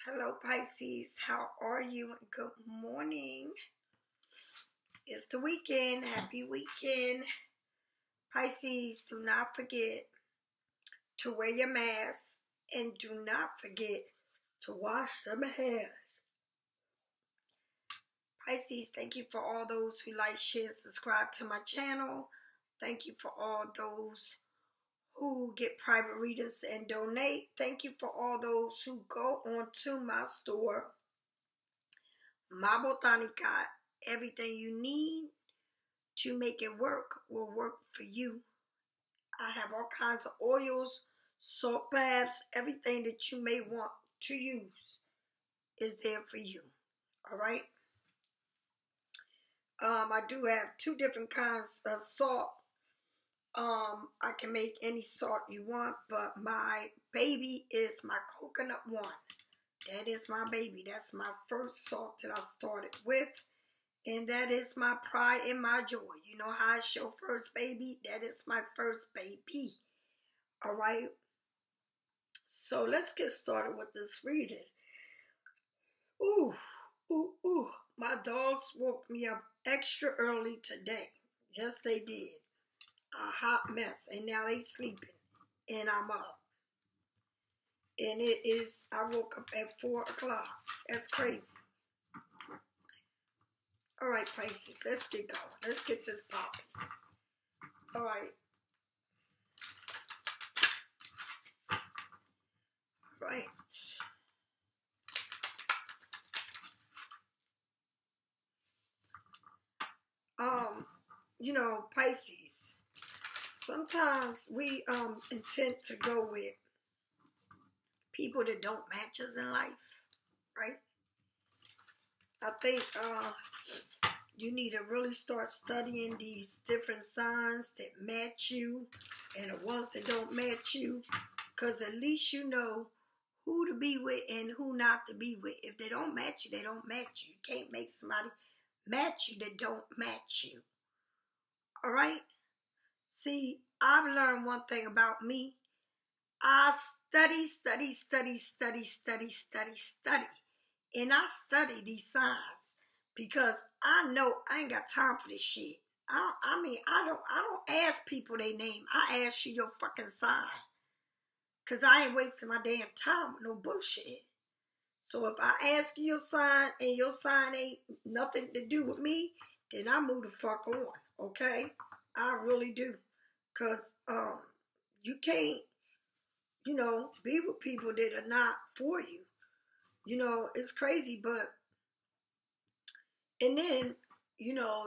Hello, Pisces. How are you? Good morning. It's the weekend. Happy weekend. Pisces, do not forget to wear your mask and do not forget to wash them hands. Pisces, thank you for all those who like, share, subscribe to my channel. Thank you for all those who get private readings and donate. Thank you for all those who go on to my store, My Botanica. Everything you need to make it work will work for you. I have all kinds of oils, salt baths, everything that you may want to use is there for you. All right. I do have two different kinds of salt. I can make any salt you want, but my baby is my coconut one. That is my baby. That's my first salt that I started with. And that is my pride and my joy. You know how it's your first baby? That is my first baby. All right. So let's get started with this reading. Ooh, ooh, ooh. My dogs woke me up extra early today. Yes, they did. A hot mess. And now they sleeping. And I'm up. And I woke up at 4 o'clock. That's crazy. All right, Pisces, let's get going. Let's get this popping. All right. Right. Pisces, sometimes we intend to go with people that don't match us in life, right? I think you need to really start studying these different signs that match you and the ones that don't match you, because at least you know who to be with and who not to be with. If they don't match you, they don't match you. You can't make somebody match you that don't match you. All right? See, I've learned one thing about me. I study. And I study these signs because I know I ain't got time for this shit. I don't ask people their name. I ask you your fucking sign. Because I ain't wasting my damn time with no bullshit. So if I ask you your sign and your sign ain't nothing to do with me, then I move the fuck on. Okay? I really do. Because you can't, be with people that are not for you. It's crazy, but, and then,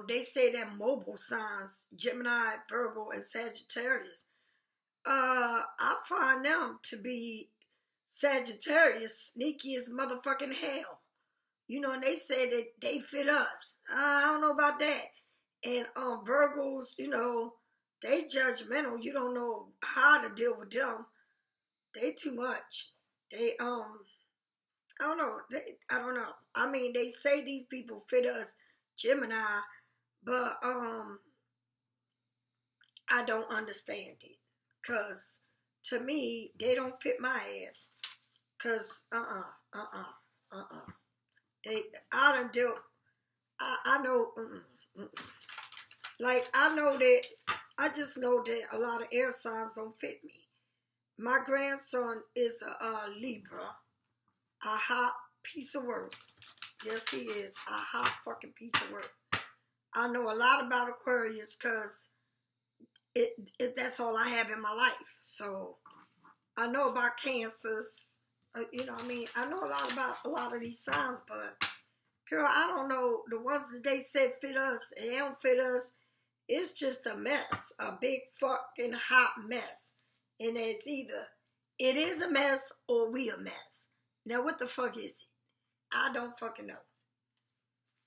they say that mobile signs, Gemini, Virgo, and Sagittarius, I find them to be Sagittarius, sneaky as motherfucking hell. And they say that they fit us. I don't know about that. And Virgos, they judgmental. You don't know how to deal with them. They too much. They, I don't know. I don't know. I mean, they say these people fit us, Gemini, but I don't understand it. Because to me, they don't fit my ass. Because, I done dealt, I know, Like, I just know that a lot of air signs don't fit me. My grandson is a Libra, a hot piece of work. Yes, he is, a hot fucking piece of work. I know a lot about Aquarius because that's all I have in my life. So I know about Cancers. I know a lot about a lot of these signs, but girl, I don't know. The ones that they said fit us and they don't fit us, it's just a mess. A big fucking hot mess. And it's either it is a mess or we a mess. Now what the fuck is it? I don't fucking know.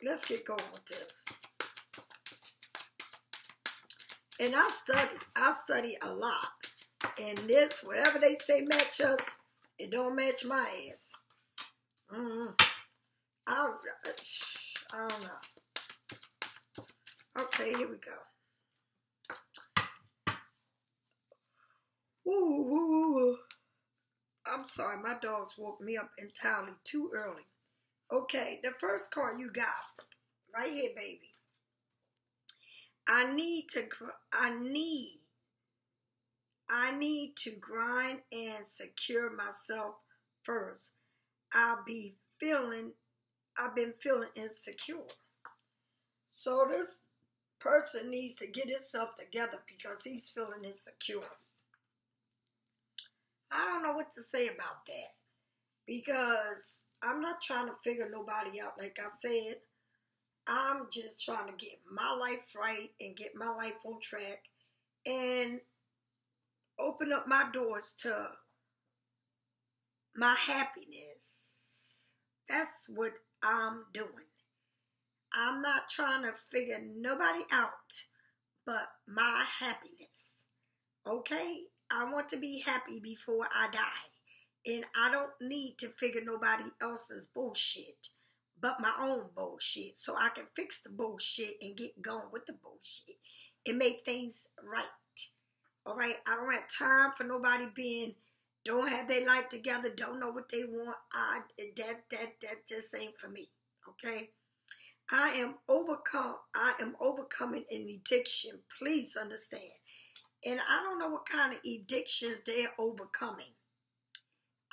Let's get going with this. And I study a lot. And this, whatever they say match us, it don't match my ass. I don't know. Okay, here we go. Woo. I'm sorry, my dogs woke me up entirely too early. Okay, the first card you got, right here, baby. I need to grind and secure myself first. I've been feeling insecure. So this person needs to get himself together because he's feeling insecure. I don't know what to say about that because I'm not trying to figure nobody out. Like I said, I'm just trying to get my life right and get my life on track and open up my doors to my happiness. That's what I'm doing. I'm not trying to figure nobody out but my happiness. Okay? I want to be happy before I die. And I don't need to figure nobody else's bullshit but my own bullshit so I can fix the bullshit and get going with the bullshit and make things right. All right? I don't have time for nobody don't have their life together, don't know what they want. That just ain't for me. Okay? I am overcoming an addiction. Please understand. And I don't know what kind of addictions they're overcoming.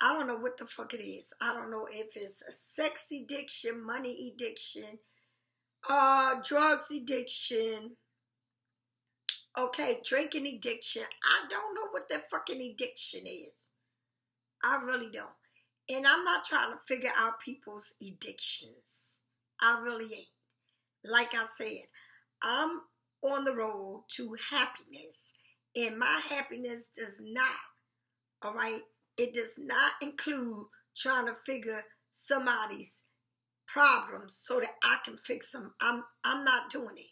I don't know what the fuck it is. I don't know if it's a sex addiction, money addiction, drugs addiction, okay, drinking addiction. I don't know what that fucking addiction is. I really don't. And I'm not trying to figure out people's addictions. I really ain't. Like I said, I'm on the road to happiness. And my happiness does not, all right, it does not include trying to figure somebody's problems so that I can fix them. I'm not doing it.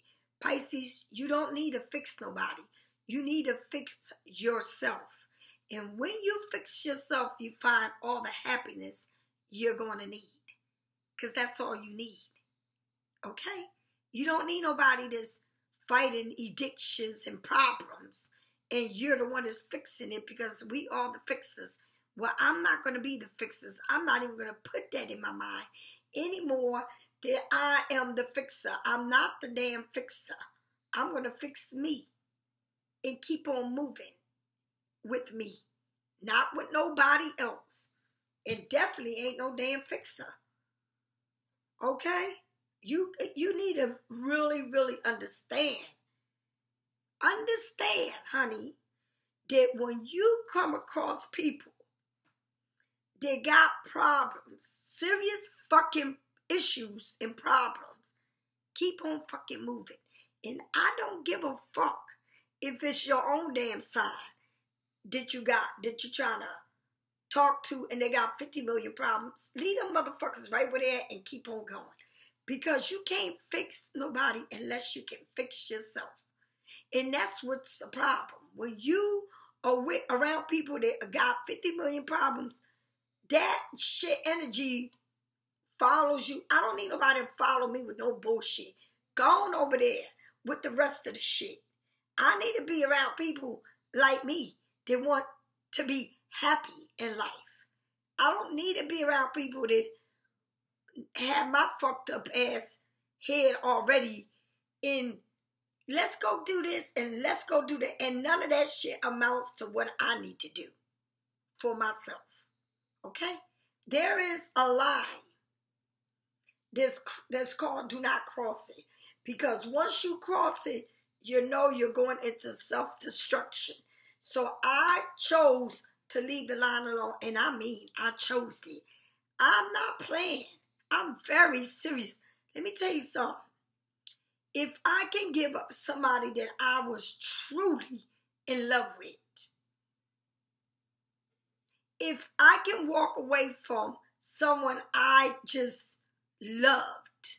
Pisces, you don't need to fix nobody. You need to fix yourself. And when you fix yourself, you find all the happiness you're going to need. Because that's all you need. Okay? You don't need nobody that's fighting addictions and problems. And you're the one that's fixing it because we are the fixers. Well, I'm not going to be the fixers. I'm not even going to put that in my mind anymore that I am the fixer. I'm not the damn fixer. I'm going to fix me and keep on moving with me. Not with nobody else. And definitely ain't no damn fixer. Okay? You need to really, really understand. Understand, honey, that when you come across people that got problems, serious fucking issues and problems, keep on fucking moving. And I don't give a fuck if it's your own damn side that you're trying to talk to and they got 50 million problems. Leave them motherfuckers right where they're at and keep on going. Because you can't fix nobody unless you can fix yourself. And that's what's the problem. When you are around people that got 50 million problems, that shit energy follows you. I don't need nobody to follow me with no bullshit. Go on over there with the rest of the shit. I need to be around people like me that want to be happy in life. I don't need to be around people that have my fucked up ass head already in let's go do this and let's go do that. And none of that shit amounts to what I need to do for myself. Okay? There is a line that's called do not cross it. Because once you cross it, you know you're going into self-destruction. So I chose to leave the line alone. And I mean, I chose it. I'm not playing. I'm very serious. Let me tell you something. If I can give up somebody that I was truly in love with, if I can walk away from someone I just loved,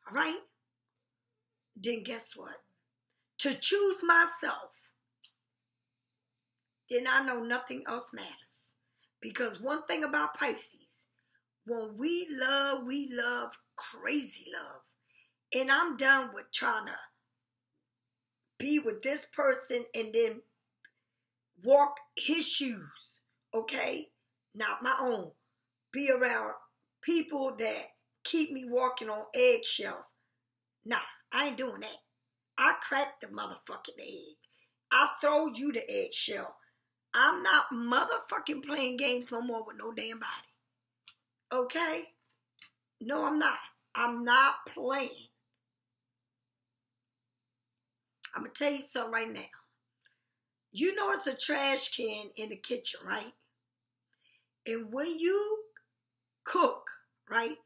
all right, then guess what? To choose myself, then I know nothing else matters. Because one thing about Pisces, when we love crazy love. And I'm done with trying to be with this person and then walk his shoes, okay? Not my own. Be around people that keep me walking on eggshells. Nah, I ain't doing that. I crack the motherfucking egg. I throw you the eggshell. I'm not motherfucking playing games no more with no damn body. Okay? No, I'm not. I'm not playing. I'm going to tell you something right now. You know it's a trash can in the kitchen, right? And when you cook, right,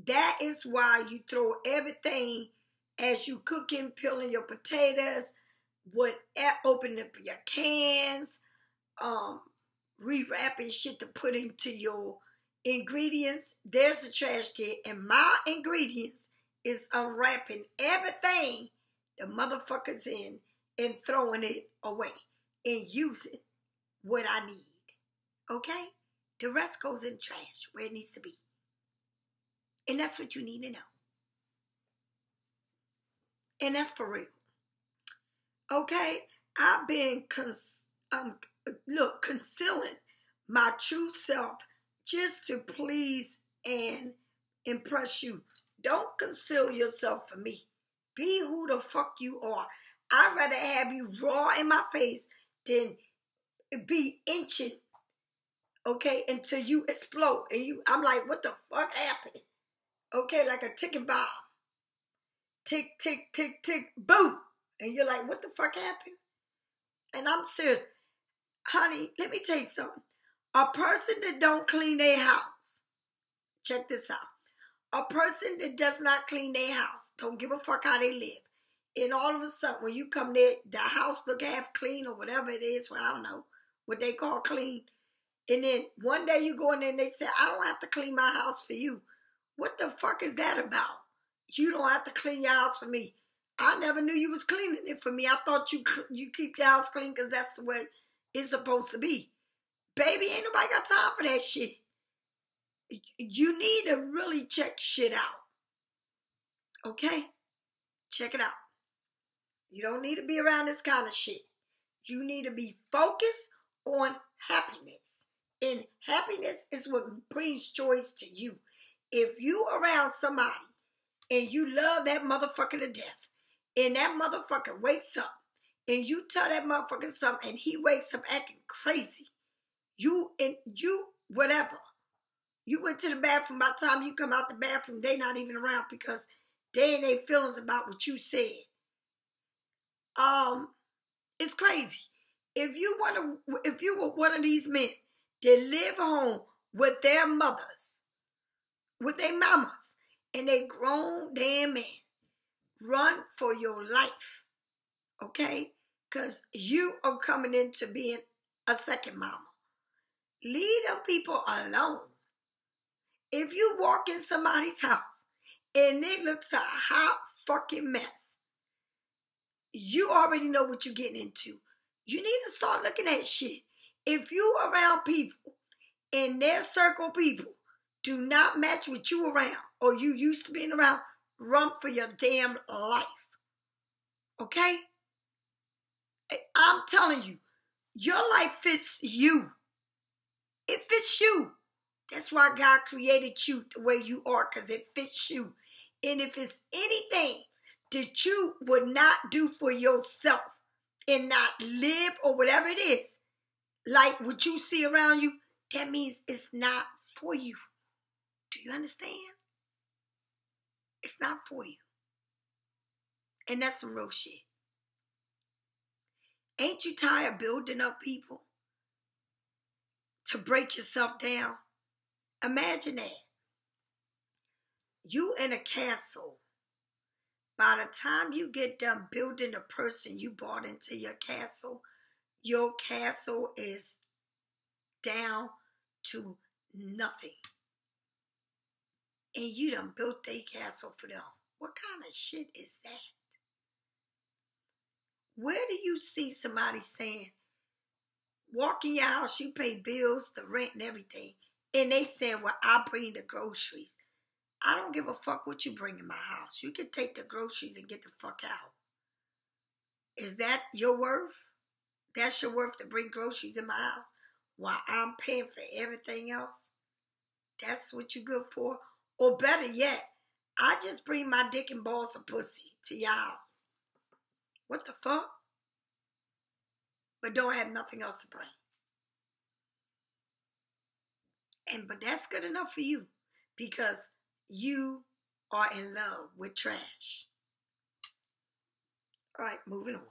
that is why you throw everything as you cooking, peeling your potatoes, opening up your cans, rewrapping shit to put into your ingredients. There's a trash can, and my ingredients is unwrapping everything the motherfuckers in and throwing it away and using what I need. Okay? The rest goes in trash where it needs to be. And that's what you need to know. And that's for real. Okay? I've been concealing my true self just to please and impress you. Don't conceal yourself for me. Be who the fuck you are. I'd rather have you raw in my face than be inching, okay, until you explode. And I'm like, what the fuck happened? Okay, like a ticking bomb. Tick, tick, tick, tick, boom. And you're like, what the fuck happened? And I'm serious. Honey, let me tell you something. A person that don't clean their house, check this out. A person that does not clean their house, don't give a fuck how they live. And all of a sudden, when you come there, the house look half clean or whatever it is, well, I don't know what they call clean. And then one day you go in there and they say, I don't have to clean my house for you. What the fuck is that about? You don't have to clean your house for me. I never knew you was cleaning it for me. I thought you keep your house clean because that's the way it's supposed to be. Baby, ain't nobody got time for that shit. You need to really check shit out. Okay? Check it out. You don't need to be around this kind of shit. You need to be focused on happiness. And happiness is what brings joy to you. If you around somebody and you love that motherfucker to death, and that motherfucker wakes up, and you tell that motherfucker something, and he wakes up acting crazy, whatever. You went to the bathroom, by the time you come out the bathroom, they not even around because they ain't their feelings about what you said. It's crazy. If you were one of these men that live home with their mothers, with their mamas, and they grown damn man, run for your life, okay? Because you are coming into being a second mama. Leave them people alone. If you walk in somebody's house and it looks a hot fucking mess, you already know what you're getting into. You need to start looking at shit. If you around people and their circle people do not match what you around or you used to being around, run for your damn life. Okay? I'm telling you, your life fits you. It fits you. That's why God created you the way you are, because it fits you. And if it's anything that you would not do for yourself and not live or whatever it is, like what you see around you, that means it's not for you. Do you understand? It's not for you. And that's some real shit. Ain't you tired of building up people to break yourself down? Imagine that. You in a castle. By the time you get done building the person you brought into your castle is down to nothing. And you done built their castle for them. What kind of shit is that? Where do you see somebody saying, walk in your house, you pay bills, the rent and everything, and they saying, well, I bring the groceries. I don't give a fuck what you bring in my house. You can take the groceries and get the fuck out. Is that your worth? That's your worth to bring groceries in my house while I'm paying for everything else? That's what you good for? Or better yet, I just bring my dick and balls of pussy to your house. What the fuck? But don't have nothing else to bring. But that's good enough for you because you are in love with trash. All right, moving on.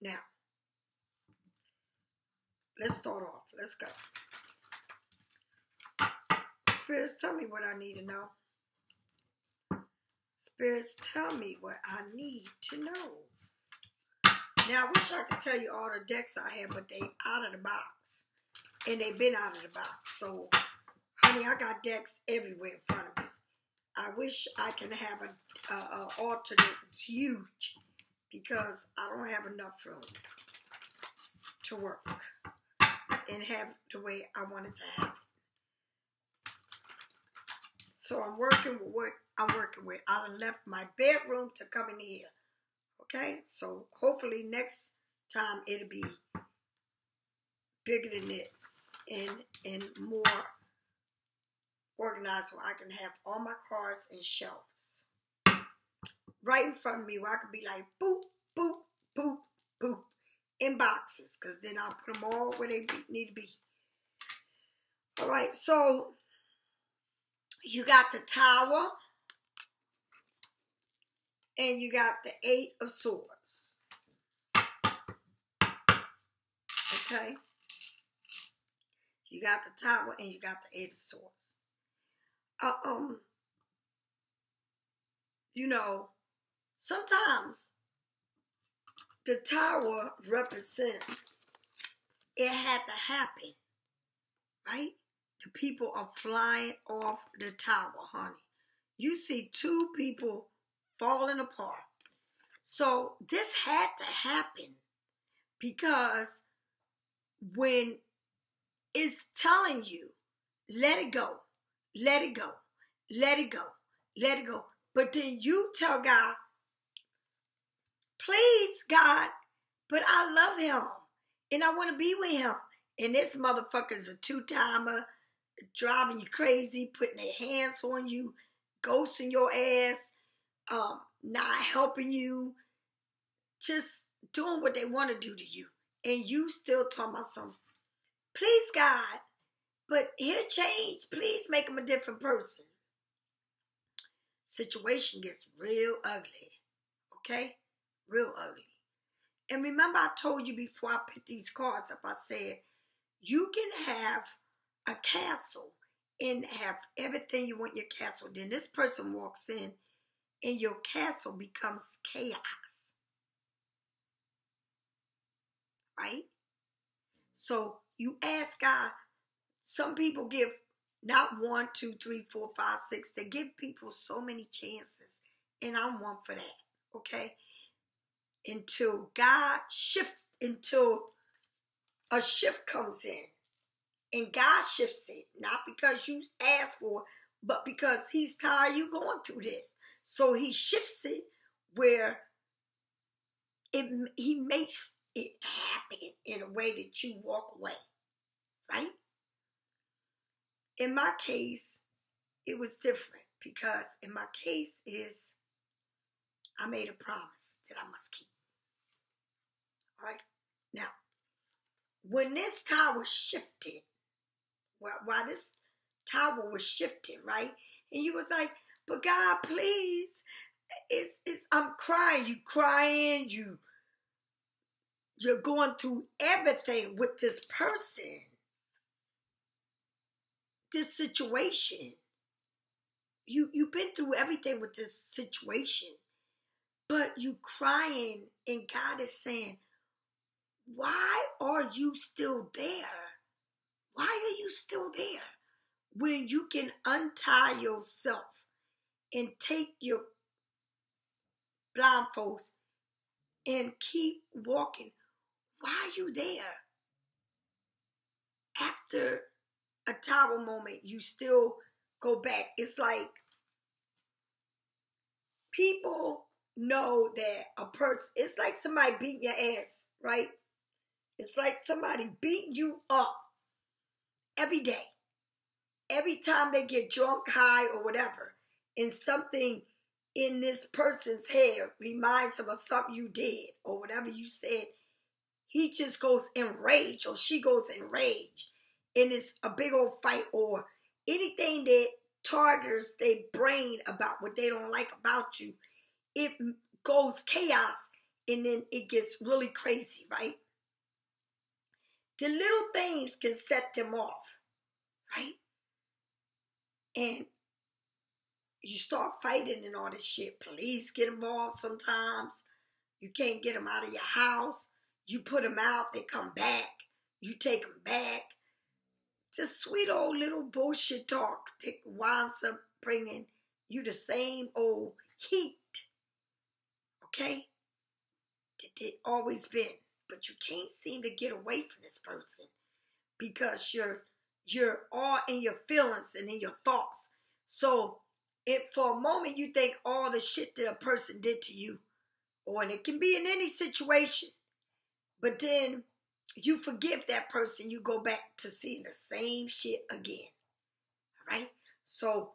Now, let's start off. Let's go. Spirits, tell me what I need to know. Spirits, tell me what I need to know. Now, I wish I could tell you all the decks I have, but they out of the box. And they've been out of the box. So, honey, I got decks everywhere in front of me. I wish I can have an altar that's huge because I don't have enough room to work and have the way I wanted to have it. So I'm working with what I'm working with. I done left my bedroom to come in here. Okay? So hopefully next time it'll be bigger than this and more organized where I can have all my cards and shelves right in front of me where I can be like boop, boop, boop, boop in boxes because then I'll put them all where they need to be. All right, so you got the Tower and you got the Eight of Swords. Okay? You got the Tower and you got the Eight of Swords. You know, sometimes the Tower represents it had to happen, right? The people are flying off the tower, honey. You see two people falling apart. So this had to happen because when it's telling you, let it go, let it go, let it go, let it go. But then you tell God, please, God, but I love him and I want to be with him. And this motherfucker's a two-timer, driving you crazy, putting their hands on you, ghosting your ass, not helping you, just doing what they want to do to you. And you still talking about something. Please, God, but he'll change. Please make him a different person. Situation gets real ugly. Okay? Real ugly. And remember I told you before I picked these cards up, I said, you can have a castle and have everything you want in your castle. Then this person walks in and your castle becomes chaos. Right? So you ask God, some people give not 1, 2, 3, 4, 5, 6. They give people so many chances. And I'm one for that. Okay? Until God shifts, until a shift comes in. And God shifts it, not because you asked for it, but because he's tired of you going through this. So he shifts it where he makes it happen in a way that you walk away, right? In my case, it was different because in my case is I made a promise that I must keep. All right? Now, when this tower shifted, while this tower was shifting, right? And you was like, but God, please, I'm crying. You crying. You're going through everything with this person, this situation. You've been through everything with this situation, but you crying, and God is saying, why are you still there? Why are you still there? When you can untie yourself and take your blindfolds and keep walking. Why are you there? After a tower moment, you still go back. It's like people know that a person, it's like somebody beating your ass, right? It's like somebody beating you up every day. Every time they get drunk, high, or whatever, and something in this person's head reminds him of something you did or whatever you said, he just goes in rage or she goes in rage. And it's a big old fight or anything that targets their brain about what they don't like about you. It goes chaos and then it gets really crazy, right? The little things can set them off, right? And you start fighting and all this shit. Police get involved sometimes. You can't get them out of your house. You put them out, they come back. You take them back. Just sweet old little bullshit talk that winds up bringing you the same old heat. Okay? That it always been. But you can't seem to get away from this person because you're all in your feelings and in your thoughts. So if for a moment you think all the shit that a person did to you, or and it can be in any situation, but then you forgive that person, you go back to seeing the same shit again. All right? So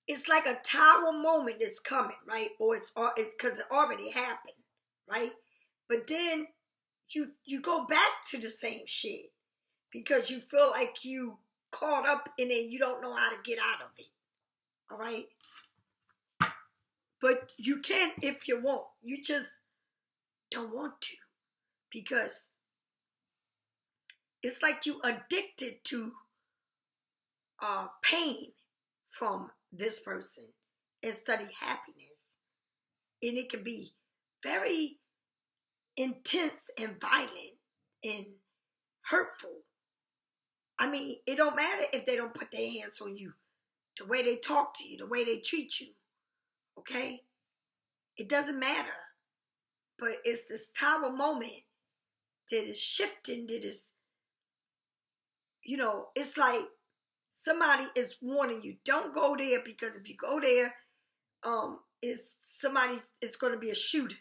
it's like a tower moment that's coming, right? Or it's because it already happened, right? But then you go back to the same shit because you feel like you caught up in it, you don't know how to get out of it. All right? But you can if you want. You just don't want to because it's like you addicted to pain from this person instead of happiness. And it can be very intense and violent and hurtful. I mean, it don't matter if they don't put their hands on you. The way they talk to you, the way they treat you. Okay? It doesn't matter. But it's this tower moment that is shifting, that is, it's like somebody is warning you. Don't go there because if you go there, it's going to be a shooting.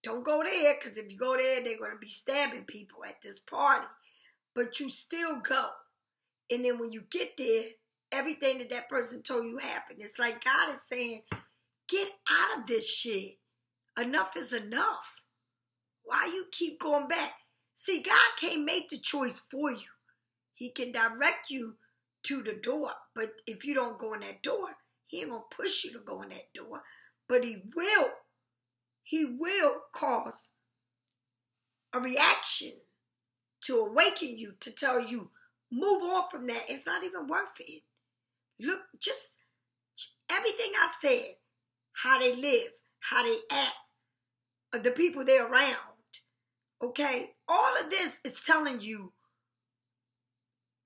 Don't go there because if you go there, they're going to be stabbing people at this party. But you still go. And then when you get there, everything that person told you happened. It's like God is saying, get out of this shit. Enough is enough. Why you keep going back? See, God can't make the choice for you. He can direct you to the door. But if you don't go in that door, he ain't going to push you to go in that door. But he will cause a reaction to awaken you, to tell you, move on from that. It's not even worth it. Look, just everything I said, how they live, how they act, the people they're around, okay? All of this is telling you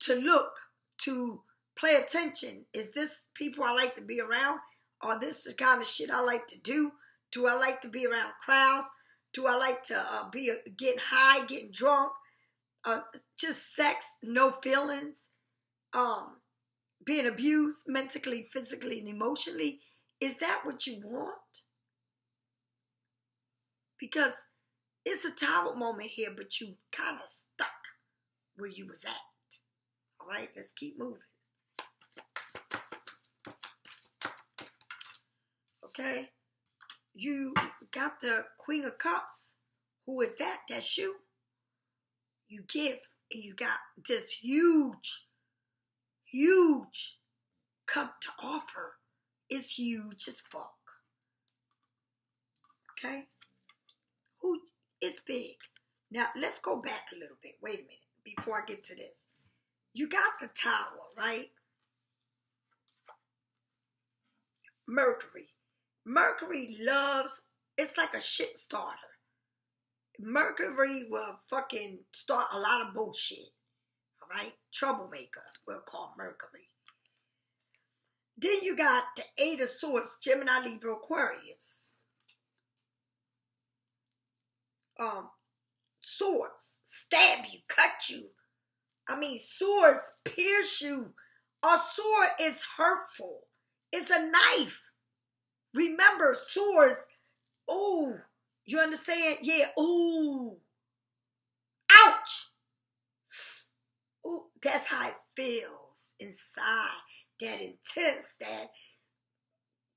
to look, to pay attention. Is this people I like to be around? Or this the kind of shit I like to do? Do I like to be around crowds? Do I like to be getting high, getting drunk? Just sex, no feelings, being abused mentally, physically, and emotionally. Is that what you want? Because it's a tower moment here, but you kind of stuck where you was at. All right, let's keep moving. Okay, you got the Queen of Cups. Who is that? That's you. You give, and you got this huge cup to offer. It's huge as fuck. Okay? It's big. Now, let's go back a little bit. Wait a minute before I get to this. You got the Tower, right? Mercury. Mercury loves, it's like a shit starter. Mercury will fucking start a lot of bullshit. All right? Troublemaker, we'll call Mercury. Then you got the Eight of Swords, Gemini, Libra, Aquarius. Swords stab you, cut you. I mean, swords pierce you. A sword is hurtful. It's a knife. Remember, swords, ooh, you understand? Yeah, ooh, ouch. Ooh, that's how it feels inside. That intense, that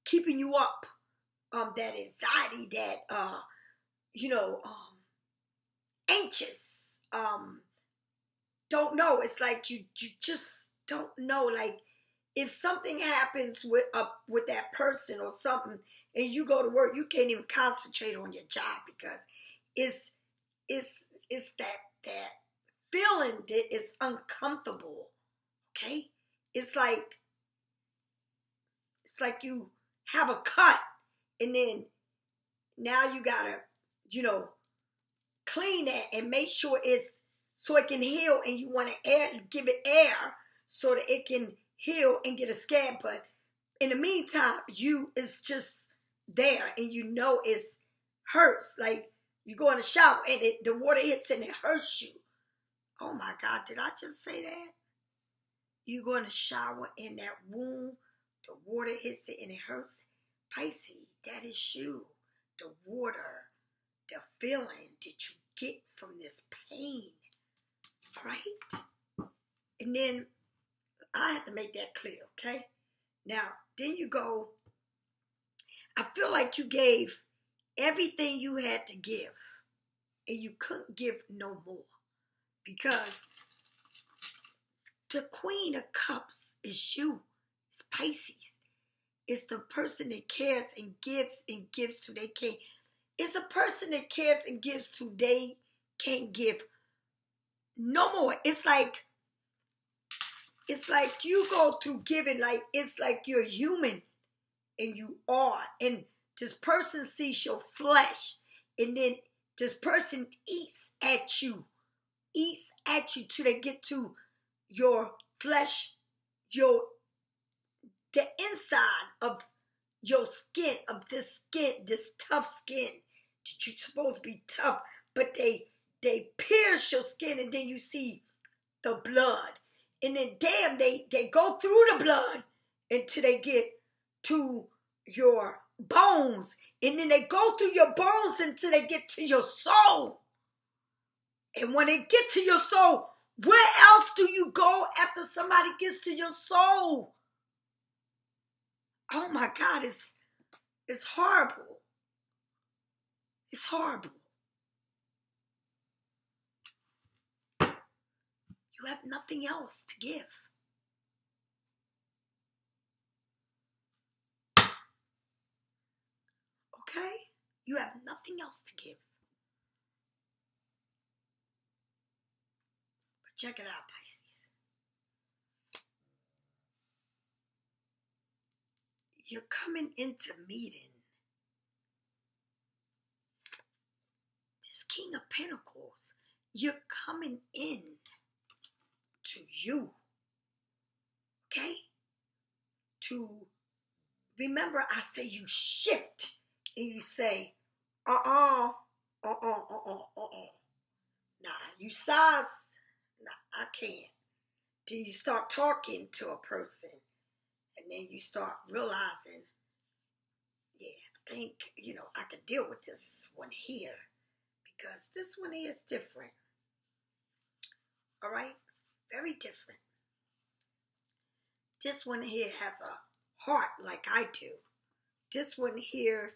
keeping you up, that anxiety, that, you know, anxious, don't know. It's like you just don't know. Like if something happens with that person or something, and you go to work, you can't even concentrate on your job because it's that feeling that is uncomfortable. Okay, it's like you have a cut, and then now you gotta, clean that and make sure it's so it can heal, and you want to give it air so that it can heal and get a scab. But in the meantime, it's just there, and it's hurts. Like you go in the shower and the water hits and it hurts you. Oh my God, did I just say that? You go in the shower and that wound, the water hits it and it hurts. Pisces, that is you. The water, the feeling that you get from this pain. All right? And then I have to make that clear, okay? Now, then you go, I feel like you gave everything you had to give, and you couldn't give no more, because the Queen of Cups is you. It's Pisces. It's the person that cares and gives to they can't. It's a person that cares and gives to they can't give no more. It's like you go through giving, like it's like you're human, and you are. And this person sees your flesh, and then this person eats at you till they get to your flesh, the inside of your skin, this tough skin that you're supposed to be tough, but they pierce your skin, and then you see the blood, and then damn, they go through the blood until they get to your bones, and then they go through your bones until they get to your soul. And when they get to your soul, where else do you go after somebody gets to your soul? Oh my God, it's horrible. It's horrible. You have nothing else to give. Okay? You have nothing else to give. But check it out, Pisces. You're coming into meeting this King of Pentacles. You're coming in to you. Okay? To remember, I say you shift and you say, nah, you size, nah, I can't. Then you start talking to a person, and then you start realizing, yeah, I think, I could deal with this one here, because this one here is different. All right? Very different. This one here has a heart like I do. This one here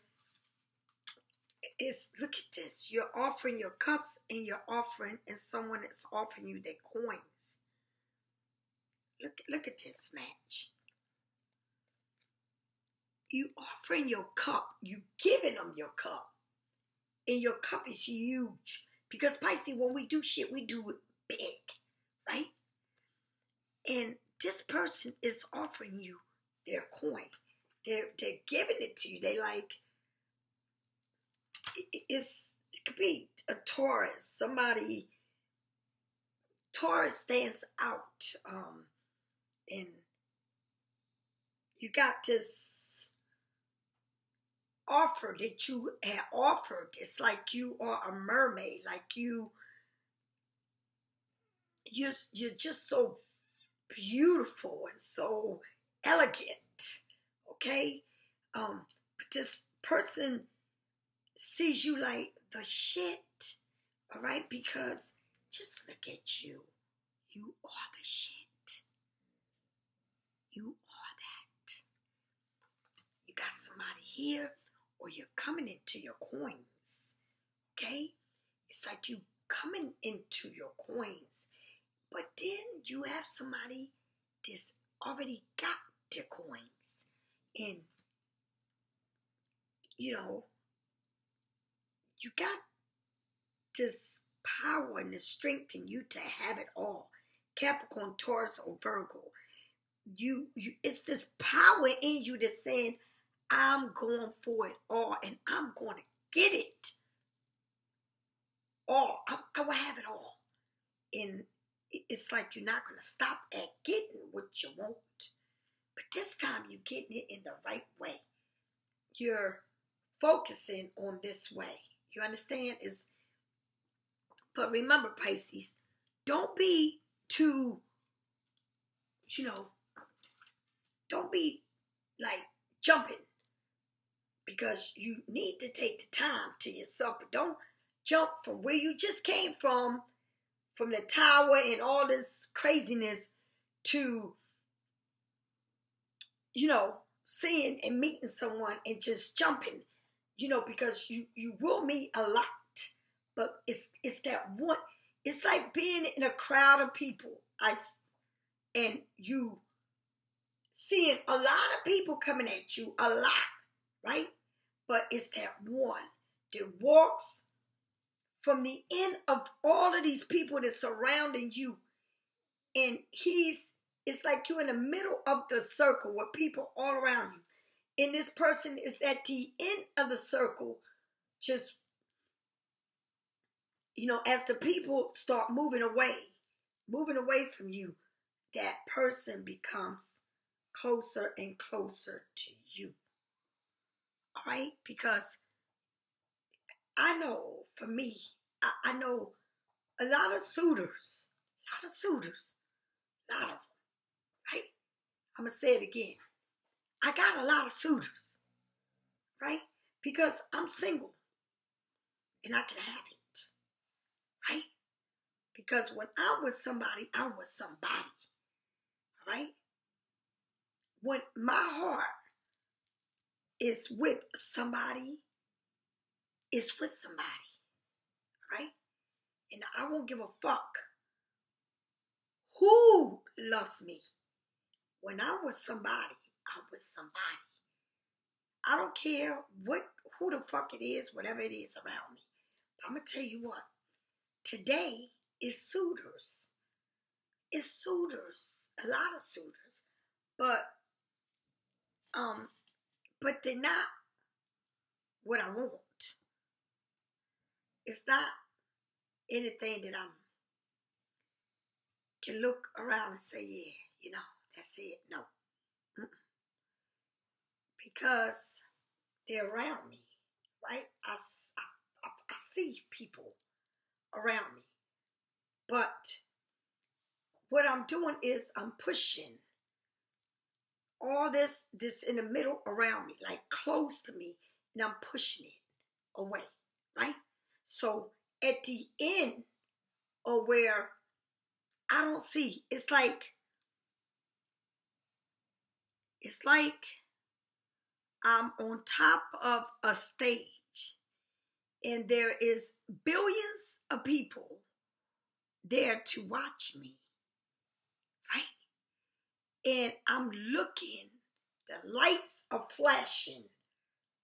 is, look at this. You're offering your cups, and you're offering, and someone is offering you their coins. Look at this match. You offering your cup. You giving them your cup. And your cup is huge. Because Pisces, when we do shit, we do it big. Right? And this person is offering you their coin. They're giving it to you. They like, it could be a Taurus. Somebody, Taurus stands out. And you got this offer that you had offered. It's like you are a mermaid. Like you're just so beautiful and so elegant. Okay? But this person sees you like the shit, all right? Because just look at you. You are the shit. You are that. You got somebody here, or you're coming into your coins, okay? It's like you coming into your coins, but then you have somebody that's already got their coins, and you know, you got this power and the strength in you to have it all. Capricorn, Taurus, or Virgo. It's this power in you that's saying, I'm going for it all, and I'm going to get it all. I will have it all. And it's like you're not going to stop at getting what you want. But this time you're getting it in the right way. You're focusing on this way. You understand? But remember, Pisces, don't be too, don't be like jumping, because you need to take the time to yourself. But don't jump from where you just came from the tower and all this craziness, to, seeing and meeting someone and just jumping, because you will meet a lot. But it's that one. It's like being in a crowd of people, and you seeing a lot of people coming at you, a lot, right? But it's that one that walks from the end of all of these people that's surrounding you, and it's like you're in the middle of the circle with people all around you, and this person is at the end of the circle, just as the people start moving away from you, that person becomes closer and closer to you. All right? Because I know, for me, I know a lot of suitors, a lot of them, right? I'm going to say it again. I got a lot of suitors, right? Because I'm single, and I can have it, right? Because when I'm with somebody, I'm with somebody, right? When my heart is with somebody, it's with somebody, right? And I won't give a fuck who loves me. When I'm with somebody, I'm with somebody. I don't care who the fuck it is, whatever it is around me. But I'm going to tell you what. Today is suitors. It's suitors. A lot of suitors. But they're not what I want. It's not anything that I can look around and say, yeah, that's it. No. Mm-mm. Because they're around me, right? I see people around me. But what I'm doing is I'm pushing all this in the middle around me, like close to me, and I'm pushing it away, right? So at the end of where I don't see, it's like I'm on top of a stage, and there is billions of people there to watch me, right? And I'm looking, the lights are flashing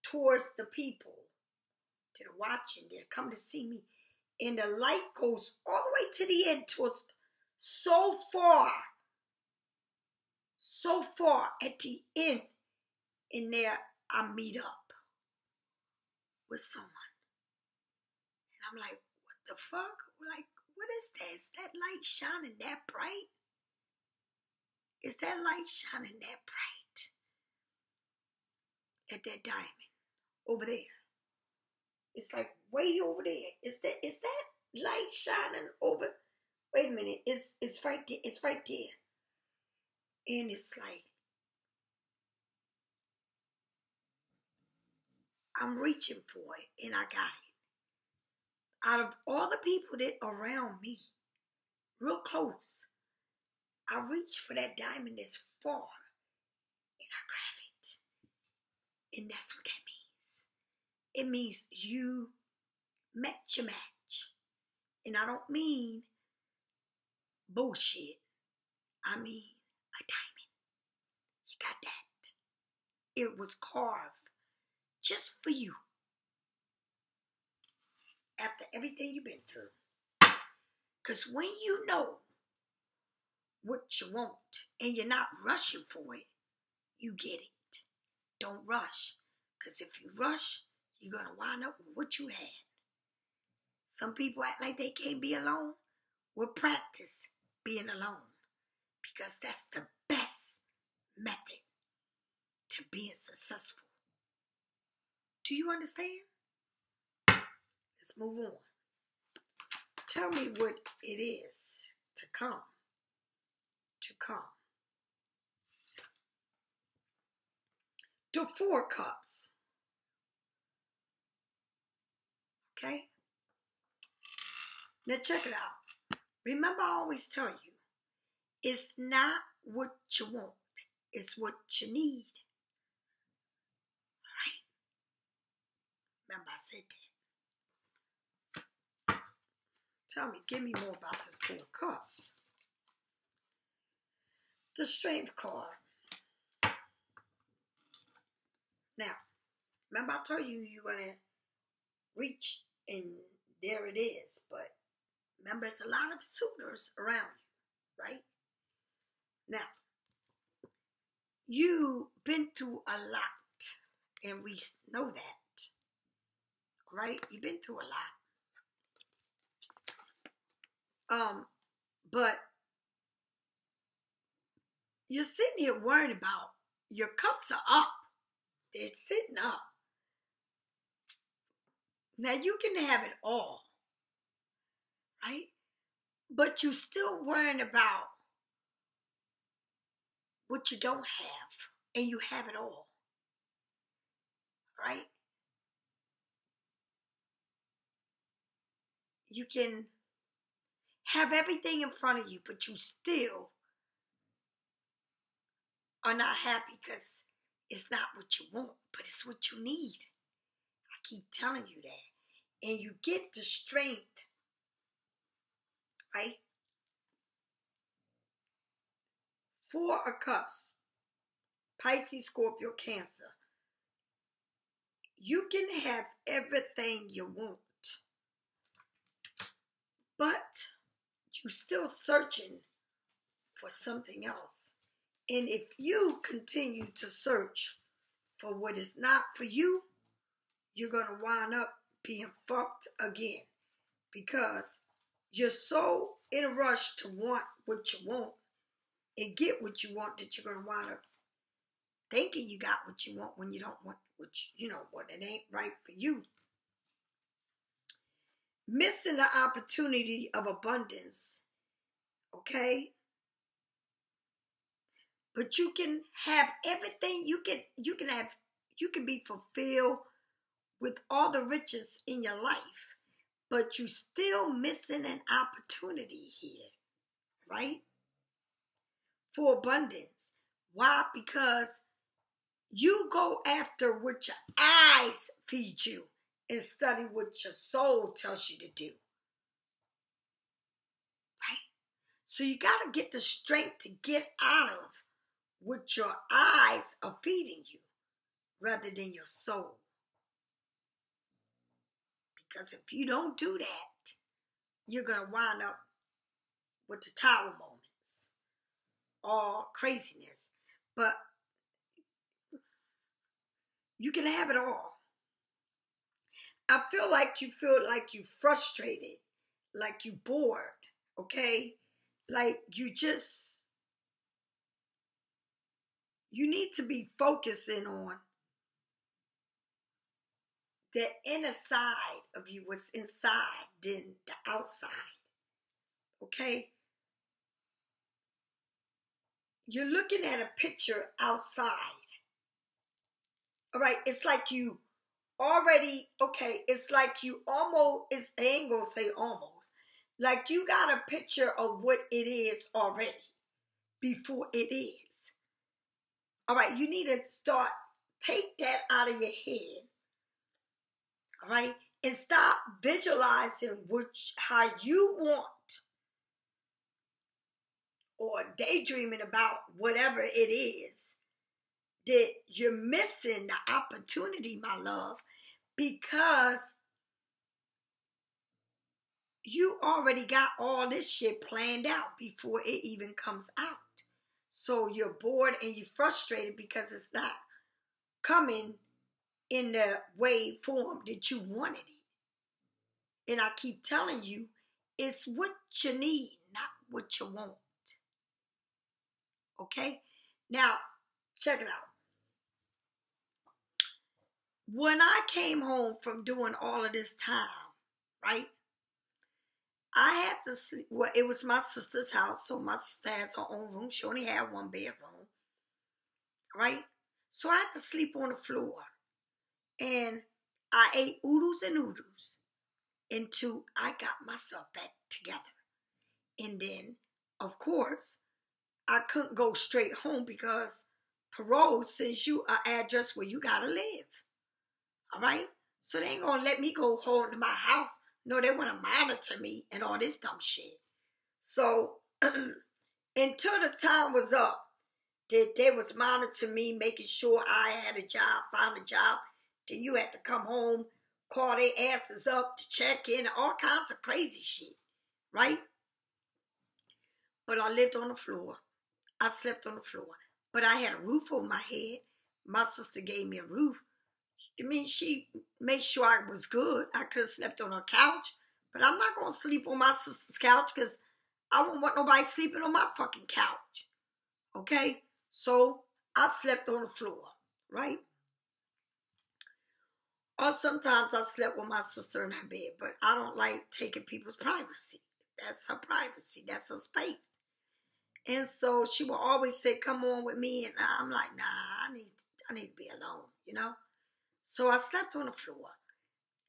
towards the people that are watching, that are coming to see me. And the light goes all the way to the end, towards so far at the end. And there I meet up with someone. And I'm like, what the fuck? Like, what is that? Is that light shining that bright? Is that light shining that bright? At that diamond over there. It's like way over there. Is that light shining over? Wait a minute. It's right there. It's right there. And it's like, I'm reaching for it, and I got it. Out of all the people that are around me, real close, I reach for that diamond that's far, and I grab it. And that's what that means. It means you met your match. And I don't mean bullshit. I mean a diamond. You got that. It was carved just for you. After everything you've been through. Because when you know what you want and you're not rushing for it, you get it. Don't rush. Because if you rush, you're going to wind up with what you had. Some people act like they can't be alone. Well, practice being alone. Because that's the best method to being successful. Do you understand? Let's move on. Tell me what it is to come. To come. The 4 cups. Okay? Now check it out. Remember, I always tell you, it's not what you want, it's what you need. Right? Remember, I said that. Tell me, give me more about this 4 cups. The Strength card. Now, remember I told you you're going to reach, and there it is. But remember, it's a lot of suitors around you, right? Now, you've been through a lot, and we know that, right? You've been through a lot. But you're sitting here worrying about your cups are up. They're sitting up. Now you can have it all, right? But you're still worrying about what you don't have, and you have it all, right? You can have everything in front of you, but you still are not happy because it's not what you want, but it's what you need. I keep telling you that. And you get the strength, right? 4 of Cups, Pisces, Scorpio, Cancer. You can have everything you want, but you're still searching for something else. And if you continue to search for what is not for you, you're going to wind up being fucked again, because you're so in a rush to want what you want and get what you want that you're going to wind up thinking you got what you want when you don't want what what it ain't right for you. Missing the opportunity of abundance, okay? But you can have everything. You can be fulfilled with all the riches in your life, but you still missing an opportunity here, right? For abundance. Why? Because you go after what your eyes feed you instead of what your soul tells you to do, right? So you got to get the strength to get out of what your eyes are feeding you rather than your soul. Because if you don't do that, you're going to wind up with the tower moments, all craziness. But you can have it all. I feel like you're frustrated, like you're bored, okay? Like you need to be focusing on the inner side of you, what's inside, than the outside, okay? You're looking at a picture outside, all right? It's like you already, okay, it's like you almost, I ain't gonna say almost, like you got a picture of what it is already before it is. All right, you need to start, take that out of your head, all right, and stop visualizing how you want or daydreaming about whatever it is that you're missing the opportunity, my love, because you already got all this shit planned out before it even comes out. So you're bored and you're frustrated because it's not coming in the way form that you wanted it. And I keep telling you, it's what you need, not what you want. Okay? Now, check it out. When I came home from doing all of this time, right? I had to sleep. Well, it was my sister's house, so my sister has her own room. She only had one bedroom, right? So I had to sleep on the floor. And I ate oodles and noodles until I got myself back together. And then, of course, I couldn't go straight home because parole sends you an address where you gotta live. All right? So they ain't gonna let me go home to my house. No, they wanna monitor me and all this dumb shit. So until the time was up, that they was monitoring me, making sure I had a job, found a job, then you had to come home, call their asses up to check in, all kinds of crazy shit, right? But I lived on the floor. I slept on the floor. But I had a roof over my head. My sister gave me a roof. I mean, she made sure I was good. I could have slept on her couch. But I'm not going to sleep on my sister's couch because I don't want nobody sleeping on my fucking couch. Okay? So I slept on the floor, right? Or sometimes I slept with my sister in her bed, but I don't like taking people's privacy. That's her privacy. That's her space. And so she will always say, come on with me. And I'm like, nah, I need to be alone, you know? So I slept on the floor.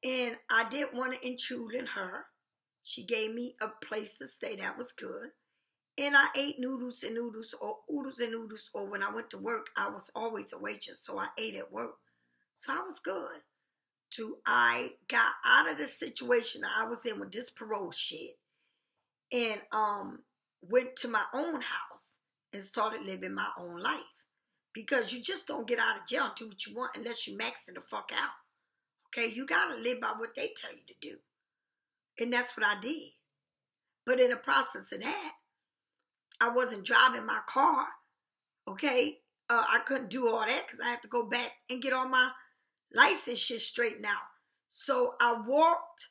And I didn't want to intrude in her. She gave me a place to stay that was good. And I ate noodles and noodles or oodles and noodles. Or when I went to work, I was always a waitress, so I ate at work. So I was good. I got out of the situation I was in with this parole shit. And went to my own house and started living my own life. Because you just don't get out of jail and do what you want unless you maxing the fuck out. Okay, you gotta live by what they tell you to do. And that's what I did. But in the process of that, I wasn't driving my car. Okay, I couldn't do all that because I had to go back and get all my license shit straightened out. So I walked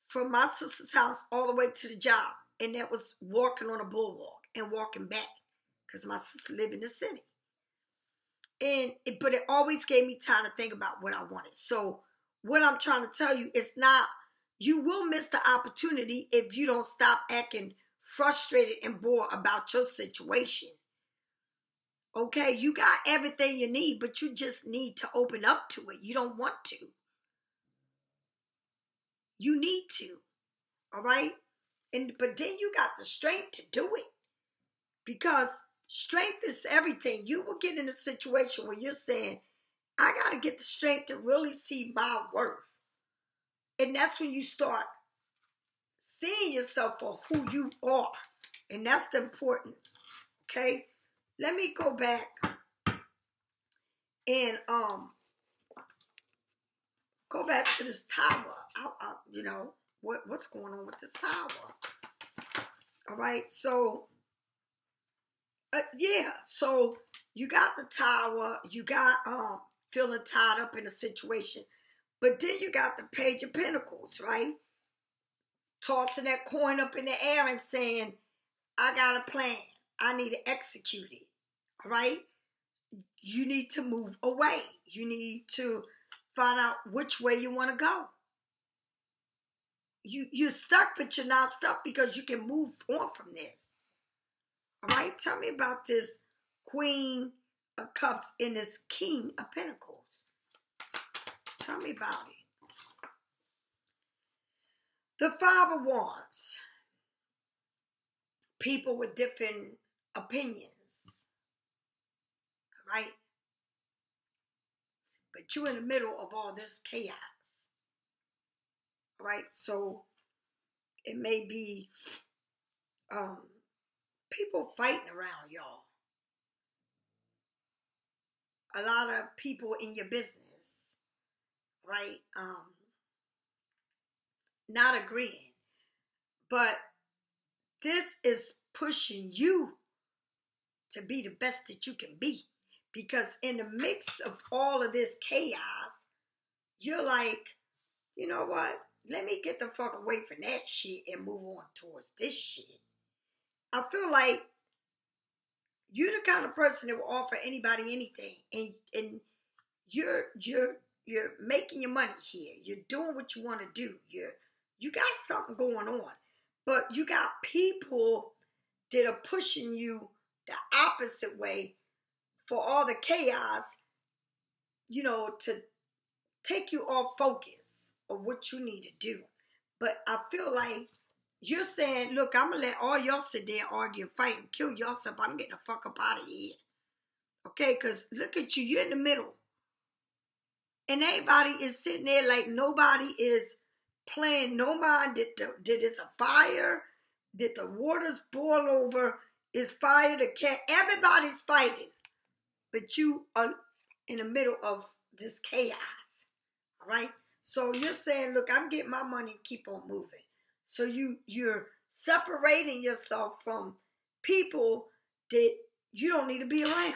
from my sister's house all the way to the job. And that was walking on a boardwalk and walking back because my sister lived in the city. But it always gave me time to think about what I wanted. So what I'm trying to tell you is not, you will miss the opportunity if you don't stop acting frustrated and bored about your situation. Okay, you got everything you need, but you just need to open up to it. You don't want to. You need to. All right? But then you got the strength to do it. Because strength is everything. You will get in a situation where you're saying, I got to get the strength to really see my worth. And that's when you start seeing yourself for who you are. And that's the importance. Okay? Let me go back and go back to this tower. You know, what's going on with this tower? All right, so yeah, so you got the tower, you got feeling tied up in a situation, but then you got the Page of Pentacles, right? Tossing that coin up in the air and saying, I got a plan. I need to execute it. All right? You need to move away. You need to find out which way you want to go. You're stuck, but you're not stuck because you can move on from this. All right? Tell me about this Queen of Cups and this King of Pentacles. Tell me about it. The Five of Wands. People with different opinions. Right? But you're in the middle of all this chaos. Right? So it may be people fighting around y'all. A lot of people in your business. Right? Not agreeing. But this is pushing you to be the best that you can be. Because in the mix of all of this chaos, you're like, you know what? Let me get the fuck away from that shit and move on towards this shit. I feel like you're the kind of person that will offer anybody anything. And you're making your money here. You're doing what you want to do. You got something going on. But you got people that are pushing you the opposite way for all the chaos, you know, to take you off focus of what you need to do. But I feel like you're saying, look, I'm going to let all y'all sit there and argue and fight and kill yourself. I'm getting the fuck up out of here. Okay? Because look at you. You're in the middle. And everybody is sitting there like nobody is playing no mind that it's a fire, that the water's boil over, is fire, the cat. Everybody's fighting. But you are in the middle of this chaos. All right? So you're saying, look, I'm getting my money and keep on moving. So you're separating yourself from people that you don't need to be around.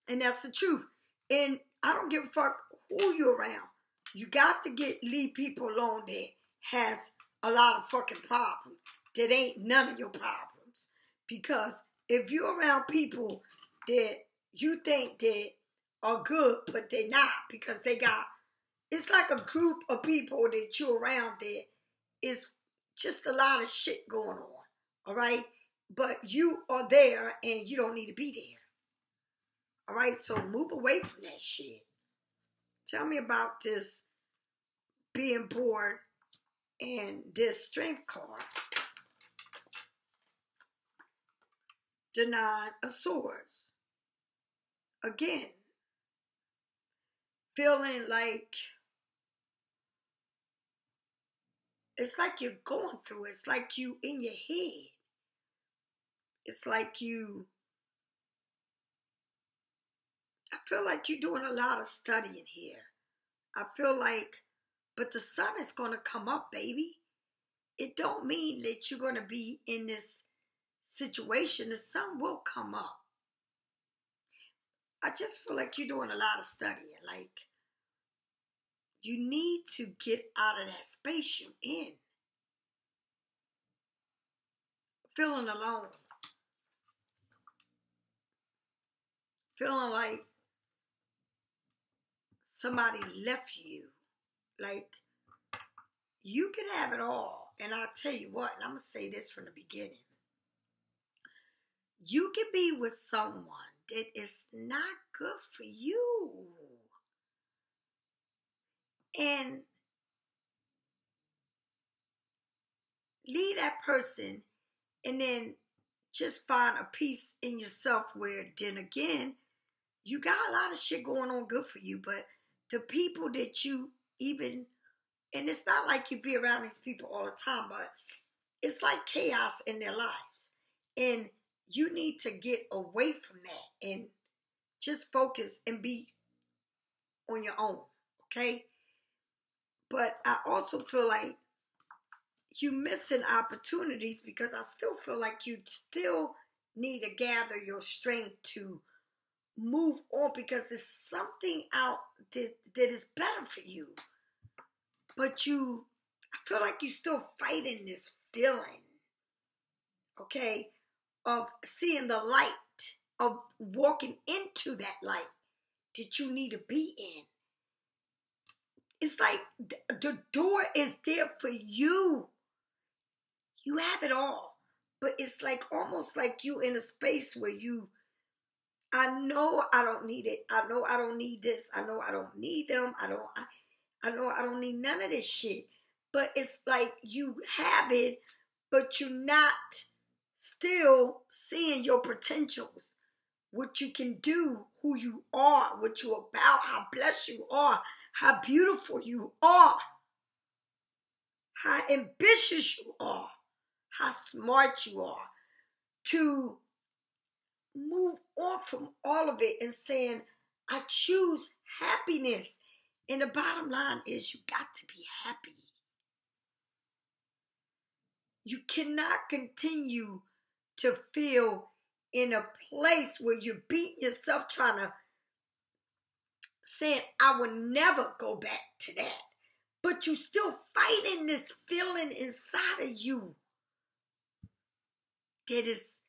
And that's the truth. And I don't give a fuck who you're around. You got to leave people alone that has a lot of fucking problems. That ain't none of your problems. Because if you're around people that you think that are good, but they're not, because they got, it's like a group of people that you're around that is just a lot of shit going on. All right? But you are there and you don't need to be there. All right? So move away from that shit. Tell me about this being bored and this strength card. The Nine of Swords. Again, feeling like it's like you're going through it. It's like you in your head. It's like I feel like you're doing a lot of studying here. I feel like, but the sun is going to come up, baby. It don't mean that you're going to be in this situation. The sun will come up. I just feel like you're doing a lot of studying. Like, you need to get out of that space you're in. Feeling alone. Feeling like somebody left you. Like, you can have it all. And I'll tell you what, and I'm going to say this from the beginning. You can be with someone that is not good for you. And leave that person and then just find a peace in yourself where then again, you got a lot of shit going on good for you, but the people that you even, and it's not like you be around these people all the time, but it's like chaos in their lives. And you need to get away from that and just focus and be on your own, okay? But I also feel like you're missing opportunities because I still feel like you still need to gather your strength to move on because there's something out that is better for you. But I feel like you're still fighting this feeling, okay, of seeing the light, of walking into that light that you need to be in. It's like the door is there for you. You have it all. But it's like almost like you in a space where I know I don't need it. I know I don't need this. I know I don't need them. I know I don't need none of this shit. But it's like you have it, but you're not still seeing your potentials, what you can do, who you are, what you're about, how blessed you are, how beautiful you are, how ambitious you are, how smart you are, to move on from all of it and saying, I choose happiness. And the bottom line is you got to be happy. You cannot continue to feel in a place where you're beating yourself trying to say, I will never go back to that. But you still fighting this feeling inside of you that is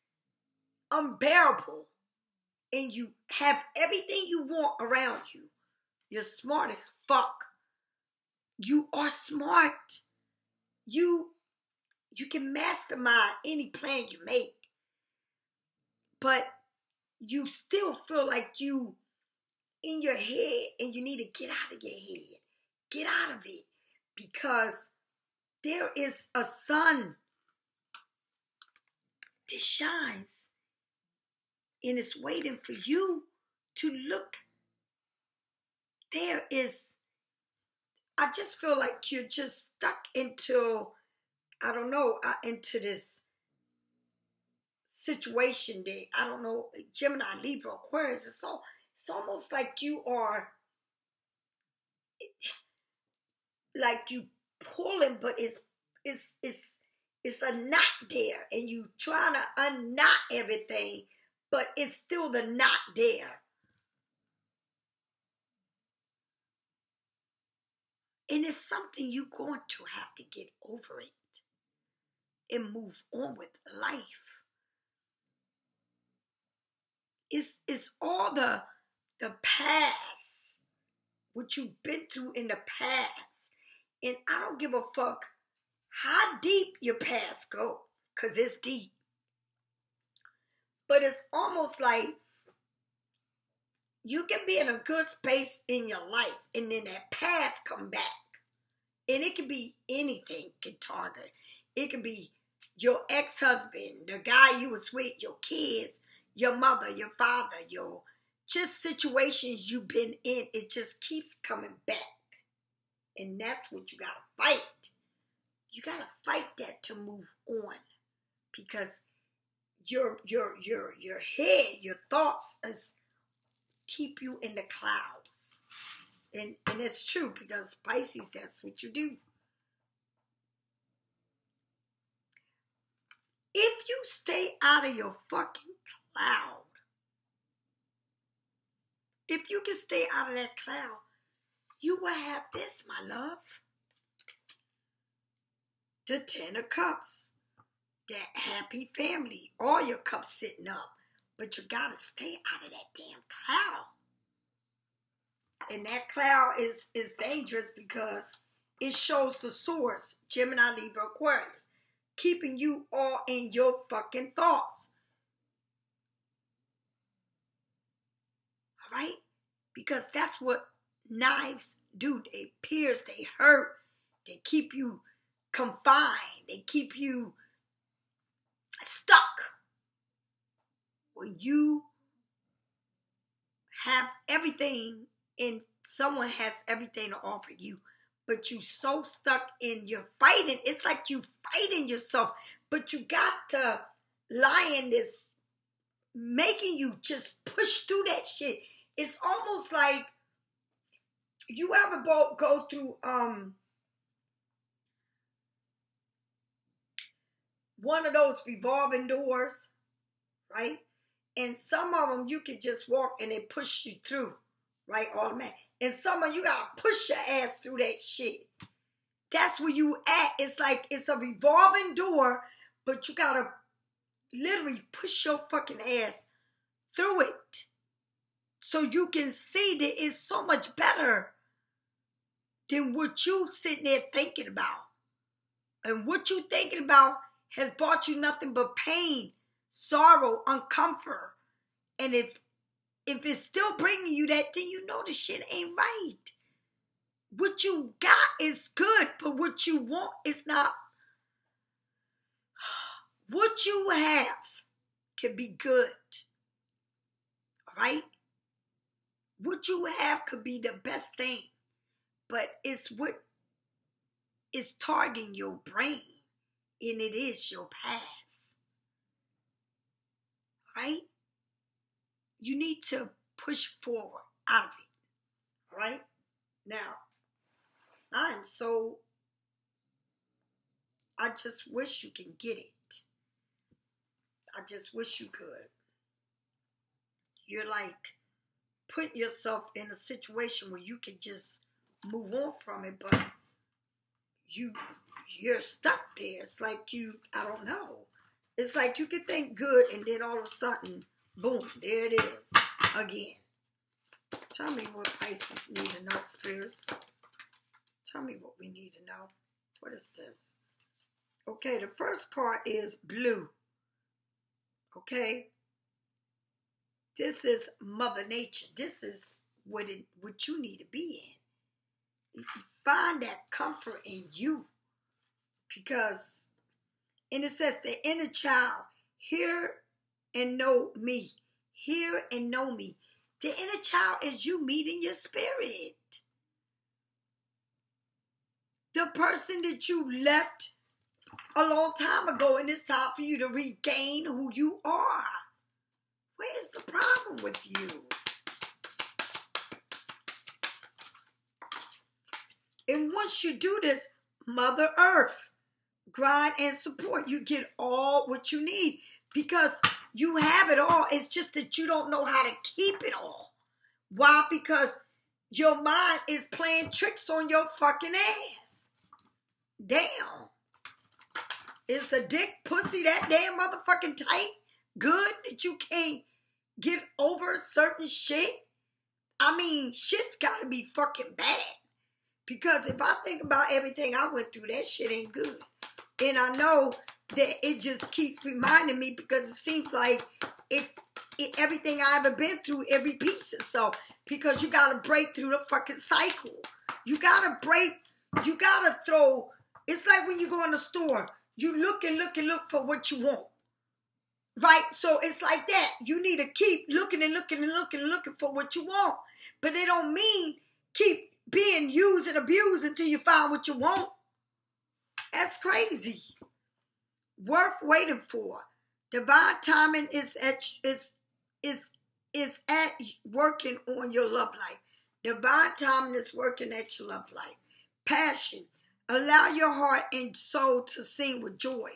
unbearable. And you have everything you want around you. You're smart as fuck. You are smart. You can mastermind any plan you make. But you still feel like you in your head and you need to get out of your head. Get out of it. Because there is a sun that shines and it's waiting for you to look. I just feel like you're just stuck into, I don't know, into this situation that, I don't know, Gemini, Libra, Aquarius. It's almost like you are, like you pulling, but it's a knot there, and you trying to unknot everything, but it's still the knot there. And it's something you're going to have to get over it and move on with life. It's all the past, what you've been through in the past. And I don't give a fuck how deep your past go, because it's deep. But it's almost like you can be in a good space in your life, and then that past come back. And it can be anything can target. It can be your ex-husband, the guy you was with, your kids, your mother, your father, your just situations you've been in. It just keeps coming back. And that's what you gotta fight. You gotta fight that to move on. Because your head, your thoughts keep you in the clouds. And it's true, because Pisces, that's what you do. If you stay out of your fucking cloud, if you can stay out of that cloud, you will have this, my love. The 10 of Cups. That happy family. All your cups sitting up. But you got to stay out of that damn cloud. And that cloud is dangerous because it shows the source, Gemini, Libra, Aquarius, keeping you all in your fucking thoughts. All right? Because that's what knives do. They pierce, they hurt, they keep you confined, they keep you stuck. When you have everything and someone has everything to offer you, but you so stuck in your fighting, it's like you fighting yourself, but you got to lie in this, making you just push through that shit. It's almost like, you ever go through one of those revolving doors, right? And some of them you can just walk and they push you through, right? Automatic. And some of you gotta push your ass through that shit. That's where you at. It's like it's a revolving door, but you gotta literally push your fucking ass through it. So you can see that it's so much better than what you sitting there thinking about. And what you thinking about has brought you nothing but pain, sorrow, uncomfort. And if if it's still bringing you that, then you know the shit ain't right. What you got is good, but what you want is not. What you have can be good, all right? What you have could be the best thing, but it's what is targeting your brain, and it is your past, right? You need to push forward out of it, all right? Now, I just wish you can get it. I just wish you could. You're like putting yourself in a situation where you can just move on from it, but you're stuck there. It's like I don't know. It's like you can think good and then all of a sudden, boom, there it is again. Tell me what Pisces need to know, spirits. Tell me what we need to know. What is this? Okay, the first card is blue. Okay? This is Mother Nature. This is what you need to be in. Find that comfort in you. Because, and it says the inner child, hear and know me. Hear and know me. The inner child is you meeting your spirit. The person that you left a long time ago, and it's time for you to regain who you are. Where's the problem with you? And once you do this, Mother Earth, grind and support. You get all what you need because you have it all. It's just that you don't know how to keep it all. Why? Because your mind is playing tricks on your fucking ass. Damn. Is the dick pussy that damn motherfucking tight? Good that you can't get over certain shit? I mean, shit's gotta be fucking bad. Because if I think about everything I went through, that shit ain't good. And I know that it just keeps reminding me because it seems like everything I ever been through, it repeats itself. Because you gotta break through the fucking cycle. You gotta throw. It's like when you go in the store, you look and look and look for what you want. Right? So it's like that. You need to keep looking and looking and looking and looking for what you want. But it don't mean keep being used and abused until you find what you want. That's crazy. Worth waiting for. Divine timing is at working on your love life. Divine timing is working at your love life. Passion. Allow your heart and soul to sing with joy.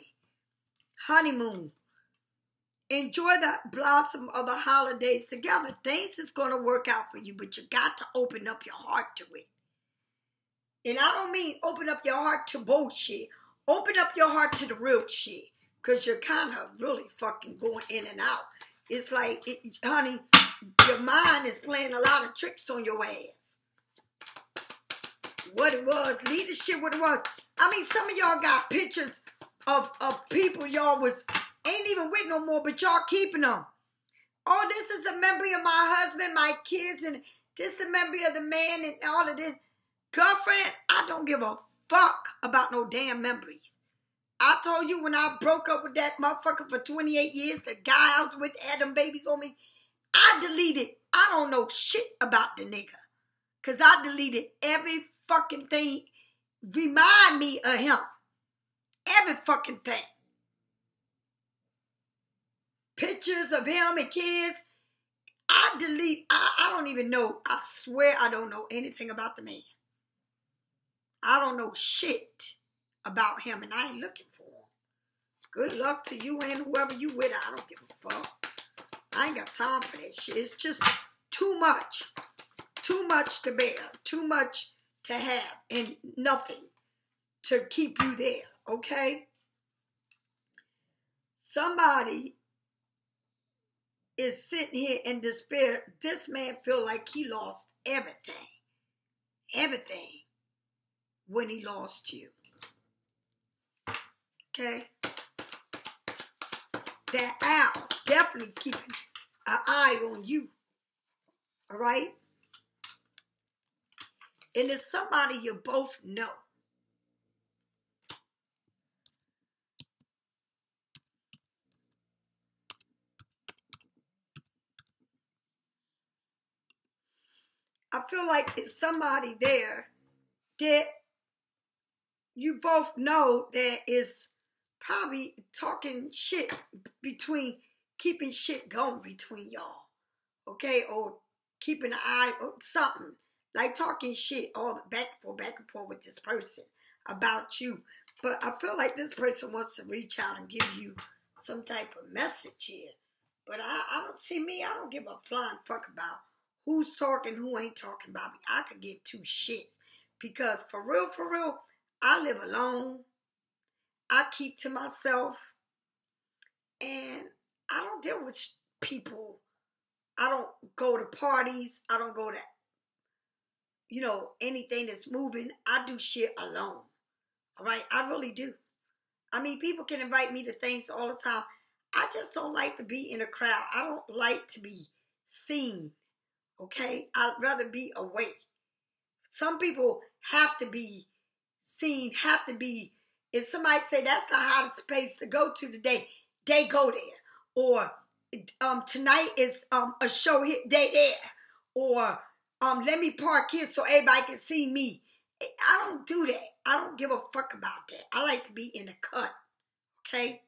Honeymoon. Enjoy the blossom of the holidays together. Things is going to work out for you, but you got to open up your heart to it. And I don't mean open up your heart to bullshit. Open up your heart to the real shit. Because you're kind of really fucking going in and out. It's like, honey, your mind is playing a lot of tricks on your ass. What it was, leave the shit what it was. I mean, some of y'all got pictures of people y'all ain't even with no more, but y'all keeping them. Oh, this is a memory of my husband, my kids, and this is the memory of the man and all of this. Girlfriend, I don't give a fuck about no damn memories. I told you when I broke up with that motherfucker for 28 years, the guy I was with had them babies on me, I deleted. I don't know shit about the nigga. Because I deleted every fucking thing. Remind me of him. Every fucking thing. Pictures of him and kids. I delete. I don't even know. I swear I don't know anything about the man. I don't know shit about him and I ain't looking for him. Good luck to you and whoever you with. I don't give a fuck. I ain't got time for that shit. It's just too much. Too much to bear. Too much to have. And nothing to keep you there. Okay? Somebody is sitting here in despair. This man feel like he lost everything. Everything. When he lost you. Okay? That owl definitely keeping an eye on you. All right? And it's somebody you both know. I feel like it's somebody there that you both know that is probably talking shit between, keeping shit going between y'all. Okay? Or keeping an eye on something. Like talking shit all back and forth with this person about you. But I feel like this person wants to reach out and give you some type of message here. But I don't see me. I don't give a flying fuck about who's talking, who ain't talking about me. I could give two shits. Because for real, I live alone. I keep to myself. And I don't deal with people. I don't go to parties. I don't go to, anything that's moving. I do shit alone. All right? I really do. I mean, people can invite me to things all the time. I just don't like to be in a crowd. I don't like to be seen. Okay? I'd rather be away. Some people have to be seen, have to be, if somebody say that's the hottest place to go to today, they go there. Or tonight is a show hit, they there. Or let me park here so everybody can see me. I don't do that. I don't give a fuck about that. I like to be in the cut. Okay?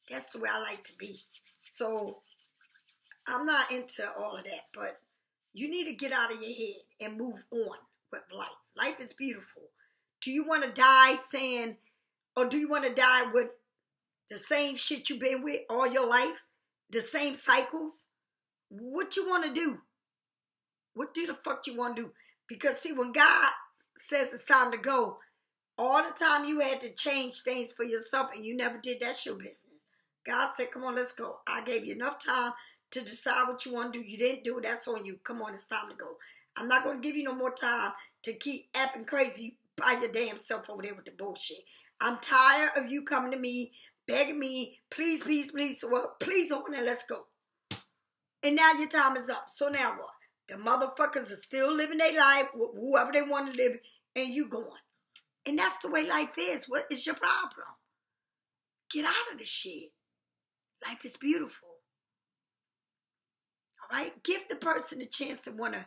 That's the way I like to be. So I'm not into all of that, but you need to get out of your head and move on with life. Life is beautiful. Do you want to die saying, or do you want to die with the same shit you've been with all your life? The same cycles? What you want to do? What do the fuck you want to do? Because see, when God says it's time to go, all the time you had to change things for yourself and you never did, that's your business. God said, come on, let's go. I gave you enough time to decide what you want to do. You didn't do it, that's on you. Come on, it's time to go. I'm not going to give you no more time to keep acting crazy by your damn self over there with the bullshit. I'm tired of you coming to me, begging me, please, please, please, well, please on and let's go. And now your time is up. So now what? The motherfuckers are still living their life with whoever they want to live, and you going. And that's the way life is. What is your problem? Get out of the shit. Life is beautiful. All right? Give the person a chance to want to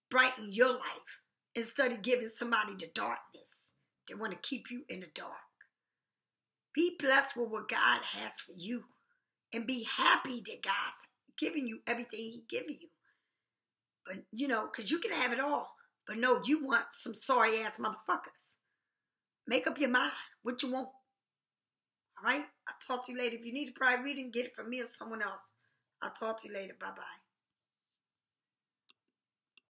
brighten your life instead of giving somebody the darkness. They want to keep you in the dark. Be blessed with what God has for you. And be happy that God's giving you everything He's giving you. But, because you can have it all. But no, you want some sorry-ass motherfuckers. Make up your mind what you want. All right? I'll talk to you later. If you need a private reading, get it from me or someone else. I'll talk to you later. Bye-bye.